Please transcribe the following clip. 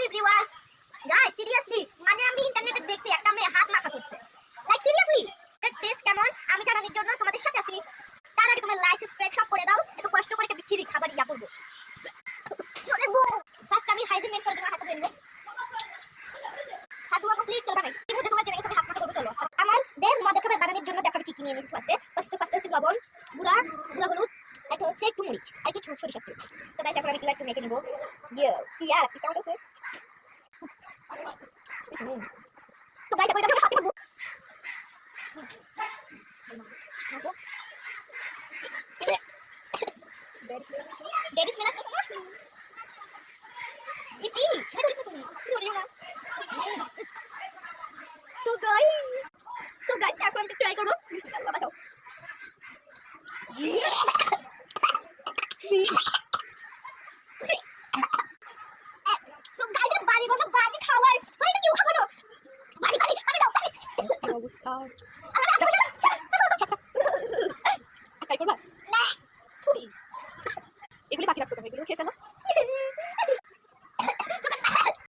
Everyone guys seriously মানে আমি ইন্টারনেটে দেখছি একটা মেয়ে হাত মাথা করছে লাইক সিরিয়াসলি এর টেস্ট কেমন আমি জানানোর জন্য তোমাদের সাথে আছি তার আগে তোমরা লাইক সাবস্ক্রাইব সব করে দাও এত কষ্ট করে একটা বিচ্ছিরি খাবার ইয়া করব সো লেটস গো ফার্স্ট আমি হাইজিন মেক করার জন্য হাতটা ধুয়ে নেব হাত ধোয়া কমপ্লিট চলো বানাই কিভাবে তোমরা জেনে গেছো হাত মাথা করব চলো আমার বেশ মজা খাবার বানানোর জন্য দেখাবো কি কি নিয়ে নিয়েছি ফার্স্টে হচ্ছে লবণ গুঁড়া হলুদ এটা হচ্ছে একটু মরিচ আর একটু সরিষার তেল তো গাইস এখন আমি একটু মেখে নেব ইয়া কি সাউন্ড আছে So guys, aku udah hati bu. Dari sembilan sama. Isi, ini tulis apa? So guys, aku nanti try করব. Bismillah, বাঁচাও. So guys, বাড়ি গো বাড়ি খাওয়ার. মানে কি খাবো না? বাড়ি আমি দাও বাড়ি. অবস্থা. এগুলি বাকি রাখছো তুমি এগুলো খেয়ে ফেলো